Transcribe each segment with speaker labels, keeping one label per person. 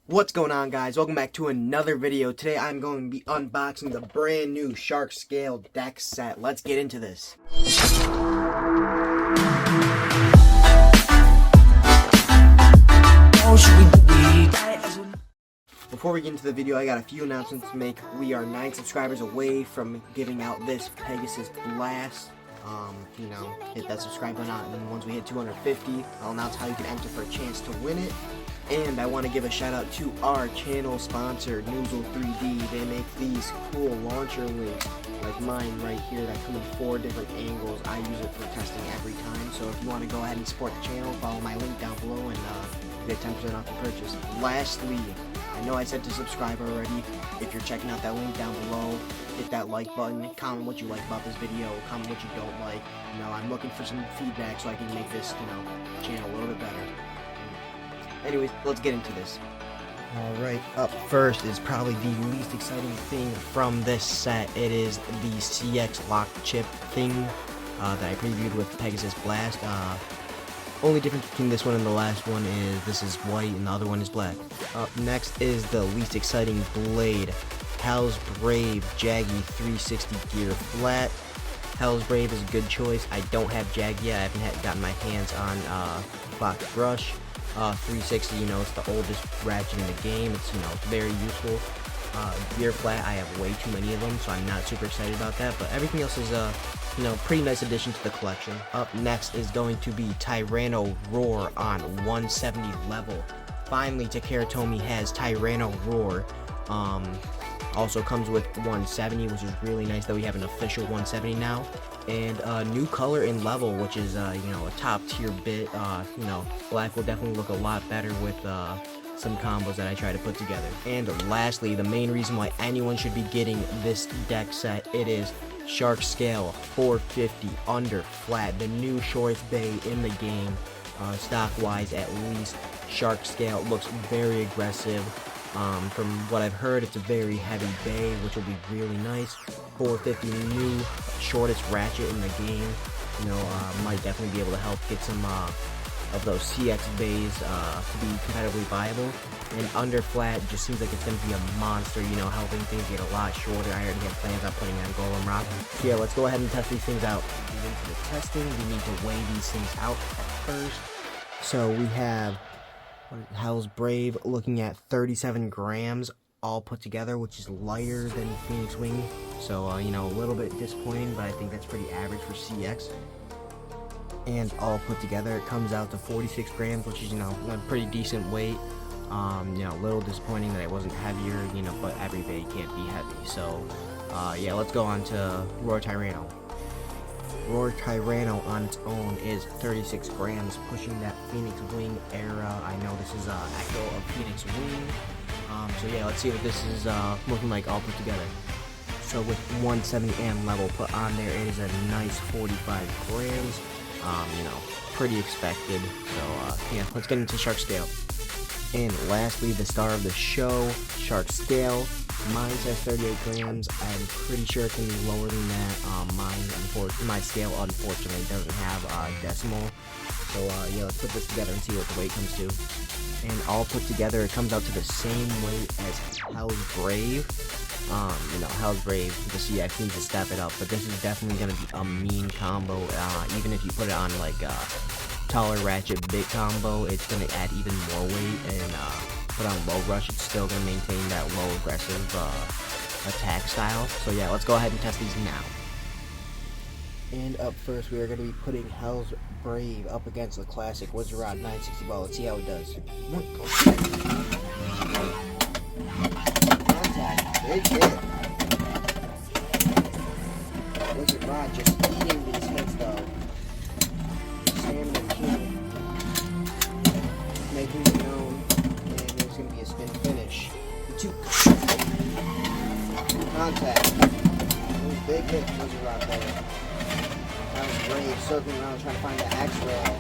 Speaker 1: What's going on, guys? Welcome back to another video. Today I'm going to be unboxing the brand new Shark Scale deck set. Let's get into this. Before we get into the video, I got a few announcements to make. We are 9 subscribers away from giving out this Pegasus Blast. Hit that subscribe button, and once we hit 250, I'll announce how you can enter for a chance to win it. And I want to give a shout out to our channel sponsor, Noozle 3D. They make these cool launcher links like mine right here that come in 4 different angles. I use it for testing every time. So if you want to go ahead and support the channel, follow my link down below and get 10% off the purchase. Lastly, I know I said to subscribe already. If you're checking out that link down below, hit that like button, comment what you like about this video, comment what you don't like. I'm looking for some feedback so I can make this, channel a little bit better. Anyways, let's get into this. Alright, up first is probably the least exciting thing from this set. It is the CX lock chip thing that I previewed with Pegasus Blast. Only difference between this one and the last one is this is white and the other one is black. Up next is the least exciting blade. Hell's Brave Jaggy 360 gear flat. Hell's Brave is a good choice. I don't have Jag yet. I haven't gotten my hands on Fox Brush. 360, it's the oldest ratchet in the game. It's, it's very useful. Gear flat, I have way too many of them, so I'm not super excited about that. But everything else is pretty nice addition to the collection. Up next is going to be Tyrano Roar on 170 level. Finally, Takara Tomy has Tyrano Roar. Also comes with 170, which is really nice that we have an official 170 now. And a new color and level, which is a top tier bit. Black will definitely look a lot better with some combos that I try to put together. And lastly, the main reason why anyone should be getting this deck set, it is Shark Scale 450 under flat, the new shortest bay in the game, stock wise at least. Shark Scale looks very aggressive. From what I've heard, it's a very heavy bay, which will be really nice. 450 new shortest ratchet in the game. Might definitely be able to help get some of those CX bays to be competitively viable. And under flat just seems like it's going to be a monster, helping things get a lot shorter. I already have plans on putting on Golem Rock. So yeah, let's go ahead and test these things out. Get into the testing, we need to weigh these things out first. So we have Hell's Brave looking at 37 grams all put together, which is lighter than Phoenix Wing. So, a little bit disappointing, but I think that's pretty average for CX. And all put together, it comes out to 46 grams, which is, a pretty decent weight. A little disappointing that it wasn't heavier, but every bay can't be heavy. So, yeah, let's go on to Roar Tyrano. Roar Tyrano on its own is 36 grams, pushing that Phoenix Wing era. I know this is echo of Phoenix Wing. So yeah, let's see what this is looking like all put together. So with 170 AM level put on there, it is a nice 45 grams. Pretty expected. So yeah, let's get into Shark Scale. And lastly, the star of the show, Shark Scale. Mine says 38 grams. I'm pretty sure it can be lower than that. My scale unfortunately doesn't have decimal. So yeah, let's put this together and see what the weight comes to. And all put together, it comes out to the same weight as Hell's Brave. Hell's Brave, the CX needs to step it up, but this is definitely going to be a mean combo. Even if you put it on like taller ratchet big combo, it's going to add even more weight. And put on low rush, it's still going to maintain that low aggressive attack style. So yeah, let's go ahead and test these now. And up first, we are going to be putting Hell's Brave up against the classic Wizard Rod 960 ball. Let's see how it does. Contact, big hit. Wizard Rod just eating these hits though. Stamina king. Making it known. And there's going to be a spin finish. 2. Contact. Big hit, Wizard Rod there. Hell's Brave circling around trying to find the X-Rail.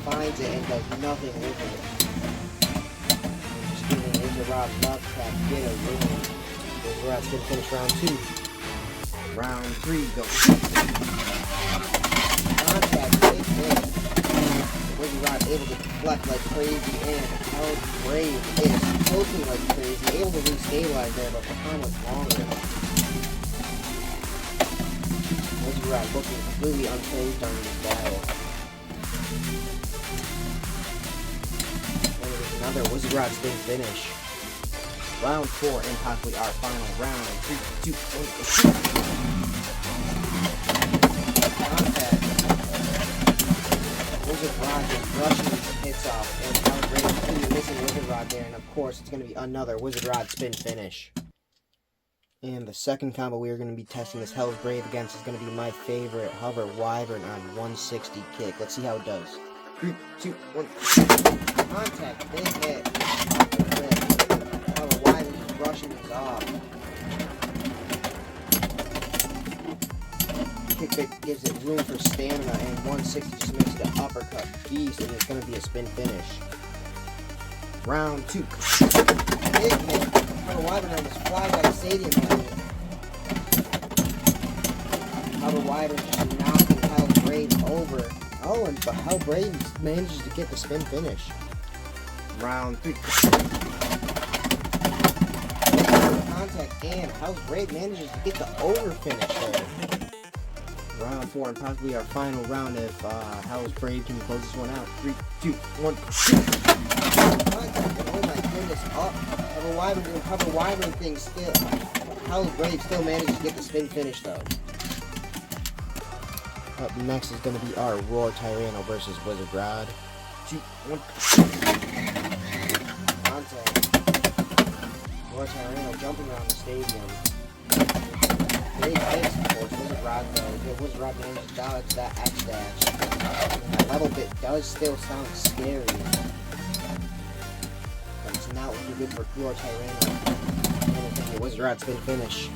Speaker 1: Finds it and does nothing with it. Just giving Wizard Rod love tap, get a win. Wizard Rod's gonna finish round 2. Round 3, go. Contact, big hit. Wizard Rod able to deflect like crazy, and Hell's Brave is tilting like crazy, able to re-stabilize there, but the time was longer. Wizard Rod looking completely unfazed during this battle. And there's another Wizard Rod spin finish. Round 4 and possibly our final round. 3, 2, 1, shoot! Contact. Wizard Rod just brushing these hits off, and Hell's Brave completely missing Wizard Rod there, and of course it's going to be another Wizard Rod spin finish. And the second combo we are going to be testing this Hell's Brave against is going to be my favorite Hover Wyvern on 160 kick. Let's see how it does. 3, 2, 1. Contact, big hit. Hover Wyvern just brushing these off. Kickback gives it room for stamina, and 160 just makes it an uppercut beast, and it's going to be a spin finish. Round 2. Big hit. Hover Wyvern almost flies out of the stadium. Hover Wyvern just knocking Hell's Brave over. Oh, and but Hell's Brave manages to get the spin finish. Round 3. Contact, and Hell's Brave manages to get the over finish there. Round 4 and possibly our final round if Hell's Brave can close this one out. 3, 2, 1. Oh my goodness! Hover Wyvern thing still. Hell's Brave still manages to get the spin finish though. Up next is going to be our Roar Tyrano versus Wizard Rod. 2, 1. Contact. Roar Tyrano jumping around the stadium. Big hits, of course. Wizard Rod though. Wizard Rod manages to dodge that X dash. That level bit does still sound scary. But it's not looking good for Roar Tyrano. And it's a Wizard Rod spin finish.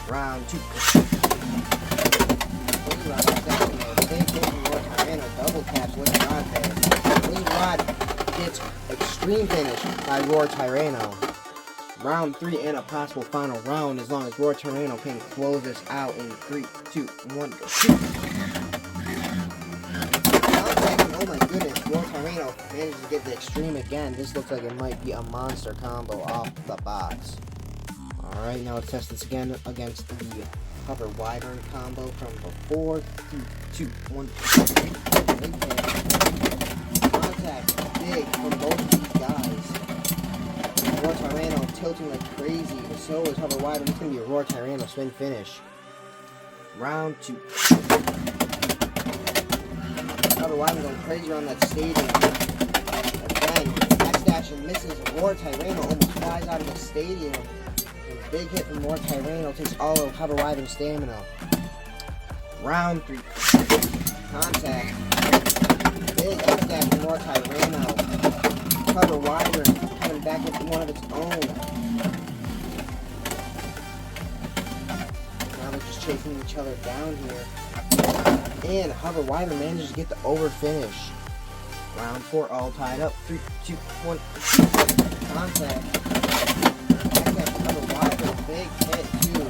Speaker 1: Round 2. Wizard Rod big hit from Roar Tyrano. Double taps Wizard Rod there. Wizard Rod gets extreme finish by Roar Tyrano. Round 3 and a possible final round as long as Roar Tyrano can close this out in 3, 2, 1, shoot! Contact, oh my goodness, Roar Tyrano manages to get the extreme again. This looks like it might be a monster combo off the box. Alright, now let's test this again against the Hover Wyvern combo from before. 3, 2, 1, contact, big from both of these guys. Roar Tyrano tilting like crazy, but so is Hover Wyvern. It's going to be a Roar Tyrano spin finish. Round 2. Hover Wyvern going crazy around that stadium. Again, backstash and misses. Roar Tyrano almost flies out of the stadium. And a big hit from Roar Tyrano takes all of Hover Wyvern's stamina. Round 3. Contact. Big backstash from Roar Tyrano. Hover Wyvern coming back into one of its own. Now they're just chasing each other down here. And Hover Wyvern manages to get the over finish. Round 4 all tied up. 3, 2, 1. Contact. Hover Wyvern, big hit too.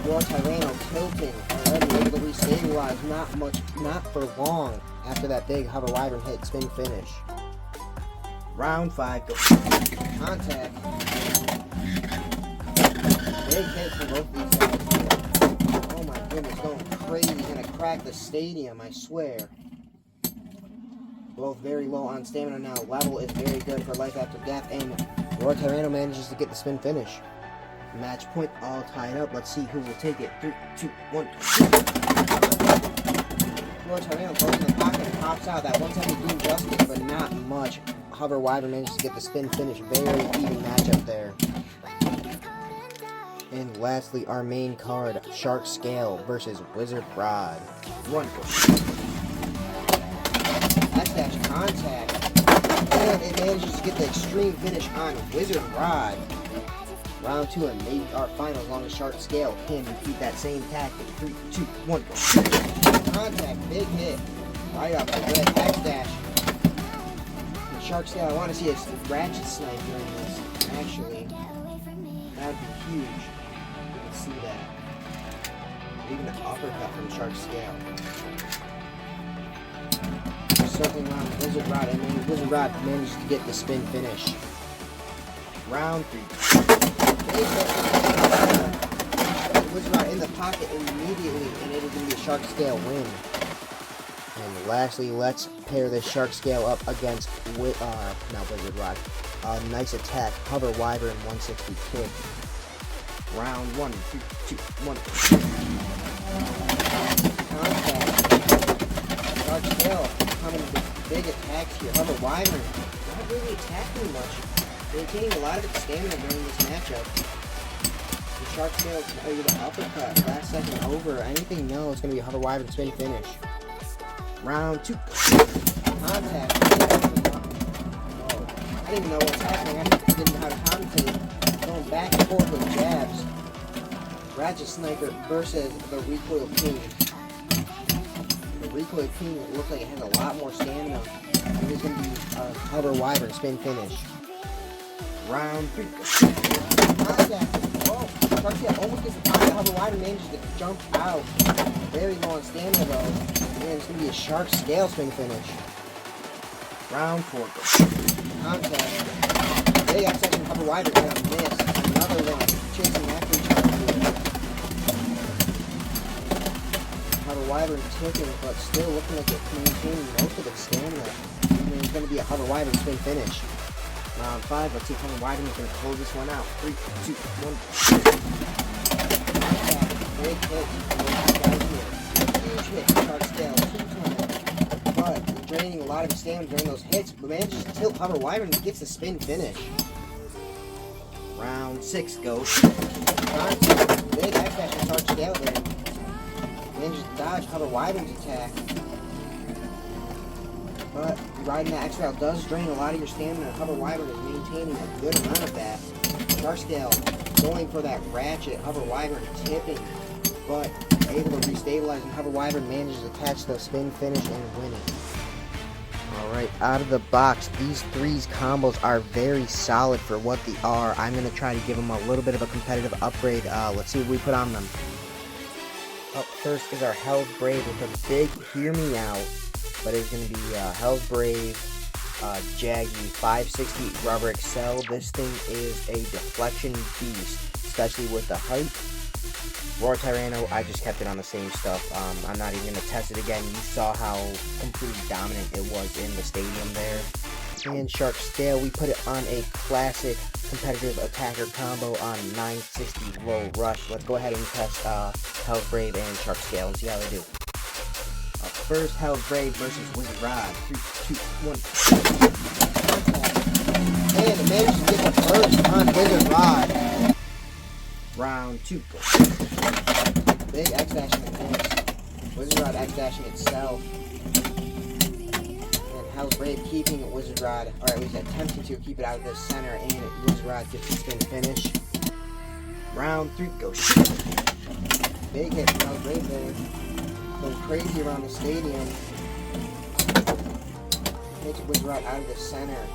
Speaker 1: Roar Tyrano tilting, already able to re-stabilize. Not for long after that big Hover Wyvern hit spin finish. Round 5, go. Contact. Big hits from both these guys. Oh my goodness, going crazy. He's gonna crack the stadium, I swear. Both very low on stamina now. Level is very good for life after death, and Roar Tyrano manages to get the spin finish. Match point all tied up. Let's see who will take it. 3, 2, 1. Roar Tyrano goes in the pocket and pops out. That one time he do justice, but not much. Hover Wyvern manages to get the spin finish. Very even matchup there. And lastly, our main card, Shark Scale versus Wizard Rod. 1. Backstash contact. And it manages to get the extreme finish on Wizard Rod. Round 2 and maybe our final as long as Shark Scale can repeat that same tactic. 3, 2, 1. Contact, big hit. Right up the red backstash. Shark Scale, I want to see a ratchet snipe during this, actually. That would be huge. You can see that. Even an uppercut from Shark Scale. Circling around Wizard Rod, and then Wizard Rod manages to get the spin finish. Round 3. Wizard Rod in the pocket immediately, and it is going to be a Shark Scale win. And lastly, let's pair this Shark Scale up against not Wizard Rod. Nice attack, Hover Wyvern 160 kick. Round 1, 3, 2, 1. Contact. Shark Scale coming with big attacks here. Hover Wyvern not really attacking much, maintaining a lot of its stamina during this matchup. The Shark Scale is able to uppercut, last second over. Anything no, it's going to be a Hover Wyvern spin finish. Round 2. Contact. Oh, I didn't even know what was happening. I didn't know how to commentate. Going back and forth with jabs. Ratchet Sniper versus the Recoil King. The Recoil King looks like it has a lot more stamina. It is going to be a Hover Wyvern spin finish. Round 3. Contact. Oh, Shark Scale almost gets the pocket. Hover Wyvern manages to jump out. Very low on stamina though. And it's going to be a Shark Scale spin finish. Round 4. Contact. Big X section Hover Wyvern going to miss. Another one. Chasing after each other. Hover Wyvern ticking, but still looking like it's maintaining most of its stamina. And then it's going to be a Hover Wyvern spin finish. Round 5. Let's see if Hover Wyvern is going to close this one out. 3, 2, 1. Contact. Big hit. Huge hit. Shark Scale. But draining a lot of his stamina during those hits, but manages to tilt Hover Wyvern and gets the spin finish. Round 6 goes. Big X-Dash and Shark Scale there. Manages to dodge Hover Wyvern's attack. But riding that X-Rail does drain a lot of your stamina. Hover Wyvern is maintaining a good amount of that. Shark Scale going for that ratchet. Hover Wyvern tipping, but able to restabilize, and Hover Wyvern manages to catch the spin finish and winning. Alright, out of the box, these threes combos are very solid for what they are. I'm going to try to give them a little bit of a competitive upgrade. Let's see what we put on them. Up first is our Hell's Brave with a big Hear Me Out, but it's going to be Hell's Brave, Jaggy, 560 Rubber Excel. This thing is a deflection beast, especially with the height. Roar Tyrano, I just kept it on the same stuff. I'm not even going to test it again. You saw how completely dominant it was in the stadium there. And Shark Scale, we put it on a classic competitive attacker combo on 960 Low Rush. Let's go ahead and test Hell's Brave and Shark Scale and see how they do. First, Hell's Brave versus Wizard Rod. 3, 2, 1. And it managed to get the first on Wizard Rod. Round 2. Big X-Dashing miss. Wizard Rod X-Dashing itself. And Hell's Brave keeping it Wizard Rod, or at least attempting to keep it out of the center, and Wizard Rod gets the spin finish. Round 3 goes. Big hit from Hell's Brave there. Going crazy around the stadium. Takes Wizard Rod out of the center.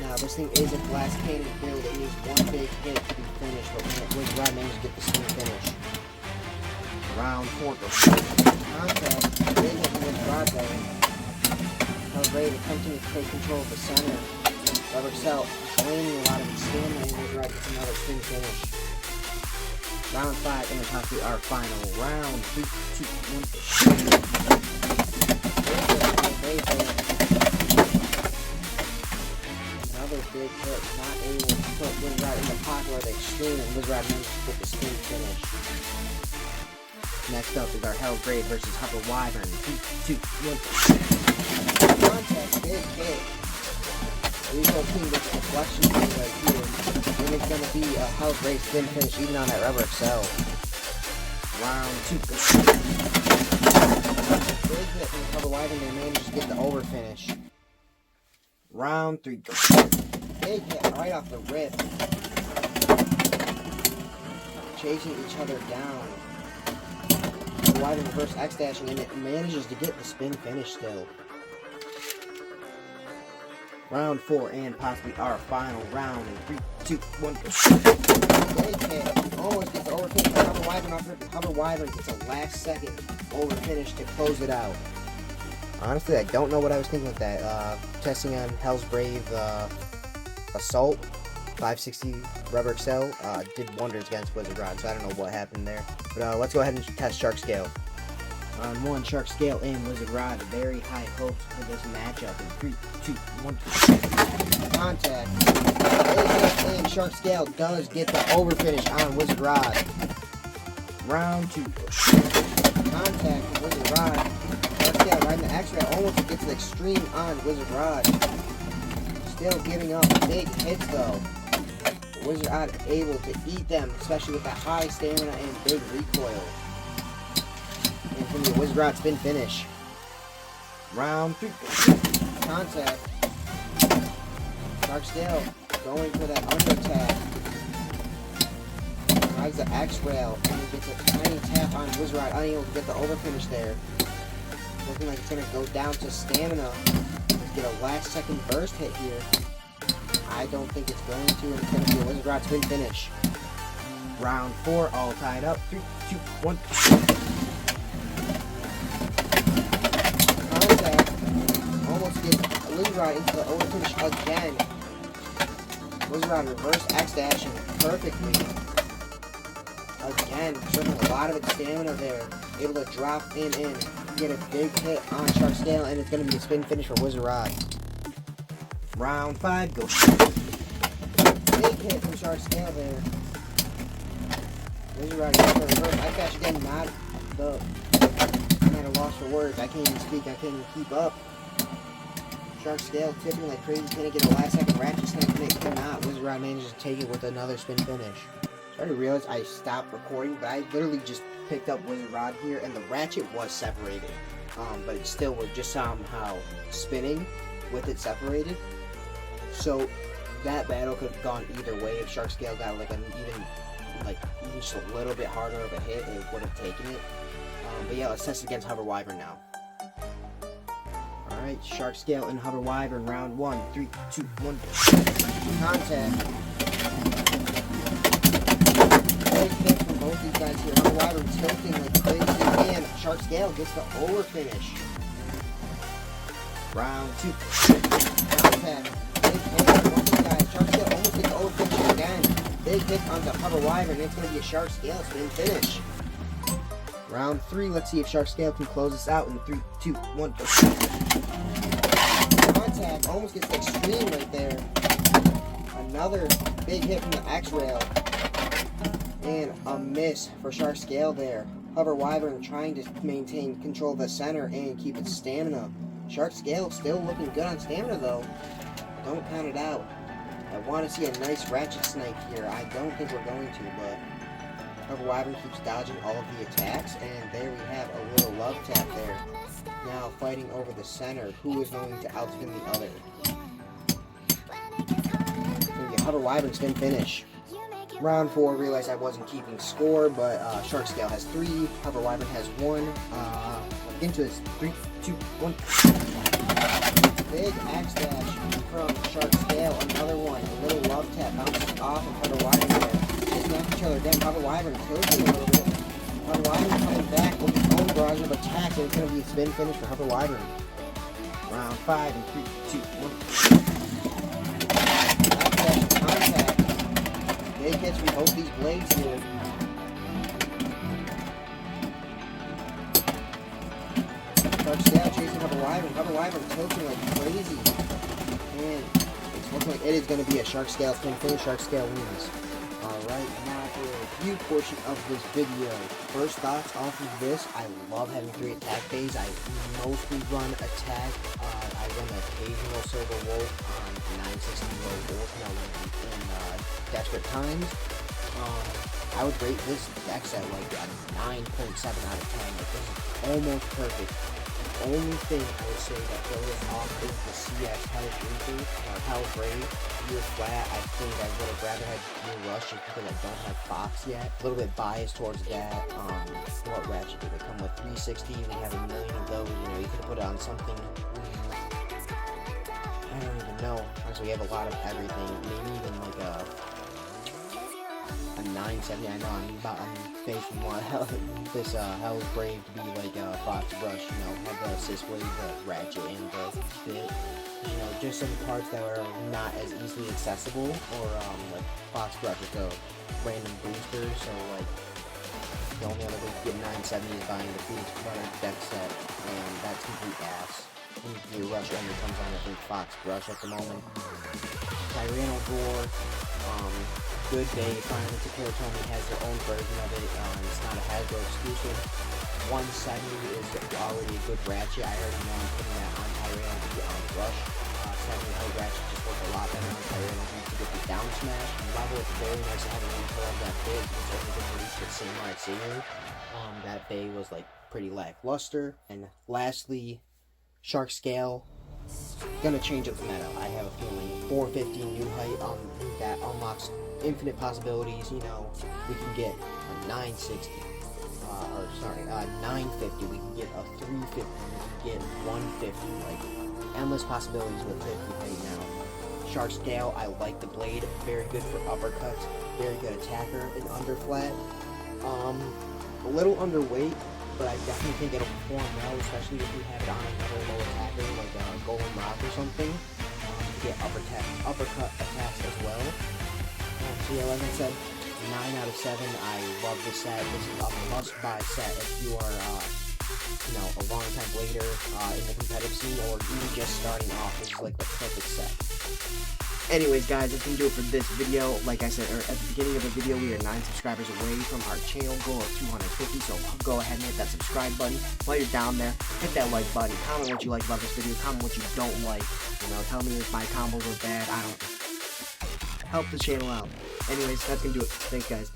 Speaker 1: Now, this thing is a glass cannon build. It needs one big hit to be finished, but Wizard Rod managed to get the spin finish. Round 4 goes. Contact. Big hit from Wizard Rod there. Hell's Brave attempting to take control of the center. Rubber Cell draining a lot of its stamina, and Wizard Rod gets another spin finish. Round 5, and possibly our final round. 3, 2, 1. Another big hit, not able to put Wizard Rod in the pocket or the extreme, and Wizard Rod managed to get the spin finish. Next up is our Hell's Brave versus Hover Wyvern. 3, 2, 1. Contact, big hit. Recoil King with the deflection thing right here. And it's going to be a Hell's Brave spin finish even on that Rubber Excel. Round 2. Big hit from Hover Wyvern, they managed to get the over finish. Round 3. Big hit right off the rip. Chasing each other down. Wyvern reverse X-Dashing, and it manages to get the spin finish still. Round 4, and possibly our final round in 3, 2, 1. Big hit. Almost gets the over finish by Hover Wyvern off rip. Hover Wyvern gets a last second over finish to close it out. Honestly, I don't know what I was thinking with that. Testing on Hell's Brave Assault 560 Rubber Excel did wonders against Wizard Rod, so I don't know what happened there. But let's go ahead and test Shark Scale. On one, Shark Scale and Wizard Rod, very high hopes for this matchup. In 3, 2, 1, contact. And Shark Scale does get the overfinish on Wizard Rod. Round 2. Contact with Wizard Rod. Shark Scale riding the X-Ray, almost gets the extreme on Wizard Rod. Still giving up big hits though. Wizard Rod able to eat them, especially with that high stamina and big recoil. And from the Wizard Rod spin finish. Round 3. Contact. Shark Scale going for that under attack. Rides the X rail and he gets a tiny tap on Wizard Rod, unable to get the overfinish there. Looking like it's going to go down to stamina. Let's get a last second burst hit here. I don't think it's going to, and it's going to be a Wizard Rod spin finish. Round 4, all tied up. 3, 2, 1. Contact. Almost gets Wizard Rod into the overfinish again. Wizard Rod reverse X dashing perfectly. Again, showing a lot of its stamina there. Able to drop in and get a big hit on Shark Scale, and it's going to be a spin finish for Wizard Rod. Round 5, go. Big hit from Shark Scale there. Wizard Rod gets the reverse X dash again, not the. I'm at a loss for words. I can't even speak. I can't even keep up. Shark Scale tipping like crazy. Can it get a last second ratchet snap? It cannot. Wizard Rod manages to take it with another spin finish. I realized I stopped recording, but I literally just picked up Wizard Rod here, and the ratchet was separated. But it still was just somehow spinning with it separated. So that battle could have gone either way. If Shark Scale got like an even just a little bit harder of a hit, it would have taken it. But yeah, let's test it against Hover Wyvern now. Alright, Shark Scale and Hover Wyvern, round 1. 3, 2, 1. Contact. Big hit from both these guys here. Hover Wyvern tilting like crazy, and Shark Scale gets the over finish. Round 2. Contact. Big hit from both these guys. Shark Scale almost gets the over finish again. Big hit on the Hover Wyvern. It's going to be a Shark Scale spin finish. Round 3. Let's see if Shark Scale can close this out in 3, 2, 1. Contact almost gets the extreme right there. Another big hit from the X rail. And a miss for Shark Scale there. Hover Wyvern trying to maintain control of the center and keep its stamina. Shark Scale still looking good on stamina though. Don't count it out. I want to see a nice ratchet snipe here. I don't think we're going to, but Hover Wyvern keeps dodging all of the attacks, and there we have a little love tap there. Now fighting over the center, who is going to outspin the other? Maybe a Hover Wyvern spin finish. Round 4, realized I wasn't keeping score, but Shark Scale has 3, Hover Wyvern has 1. Into this 3, 2, 1. Big X dash from Shark Scale, another one. A little love tap bounces off of Hover Wyvern there. They snap each other down. Hover Wyvern kills him a little bit. Hover Wyvern coming back with his own barrage of attacks, and it's going to be a spin finish for Hover Wyvern. Round 5 and 3, 2, 1. X dash contact. Big hits from both these blades here. Shark Scale chasing Hover Wyvern. Hover Wyvern tilting like crazy. And it's looking like it is going to be a Shark Scale spin finish. Shark Scale wins. Alright, now for a review portion of this video. First thoughts off of this, I love having 3 attack phase. I mostly run attack. I run the occasional Silver Wolf on 960 low wolf in desperate times. I would rate this deck set like a 9.7 out of 10. Like, this is almost perfect. The only thing I would say that throws it off is the CS Hell Brave. Year flat, I think I would have rather had Year Rush just because I don't have Fox yet. A little bit biased towards that. What ratchet did they come with? 360. We have a million of those. You know, you could have put it on something. I don't even know. Actually, we have a lot of everything. Maybe even like a. a 970. I know I'm facing this Hell's Brave to be like a Fox Brush, you know, have the assist blade, the ratchet, and the bit. You know, just some parts that are not as easily accessible, or like Fox Brush with a random booster. So like the only other way to get 970 is buying the Phoenix Cutter deck set, and that's complete ass. Your Rush only comes on, I think, Fox Brush at the moment. Tyrano Gore, good day. Finally, Tyrano has their own version of it. It's not a Hasbro exclusive. 170 is already a good ratchet. I already know I'm putting that on Tyrano to get on Rush. 70 high ratchet just works a lot better on Tyrano to get the down smash. And level, it's very nice to have an intel of that big. It's only been released with Samurai Sailor. That bay was like pretty lackluster. And lastly, Shark Scale, gonna change up the meta. I have a feeling 450 new height that unlocks infinite possibilities. You know, we can get a 960, 950. We can get a 350. We can get 150. Like endless possibilities with 50 height now. Shark Scale, I like the blade. Very good for uppercuts. Very good attacker and underflat. A little underweight, but I definitely think it'll perform well, especially if we have it on another low attacker like a Golden Rock or something, to get uppercut attacks as well. So yeah, like I said, 9 out of 7. I love this set. This is a must-buy set if you are, you know, a long-time blader in the competitive scene, or even just starting off. This is like the perfect set. Anyways, guys, that's gonna do it for this video. Like I said at the beginning of the video, we are 9 subscribers away from our channel goal of 250, so go ahead and hit that subscribe button. While you're down there, hit that like button, comment what you like about this video, comment what you don't like, you know, tell me if my combos are bad. I don't help the channel out. Anyways, that's gonna do it. Thanks, guys.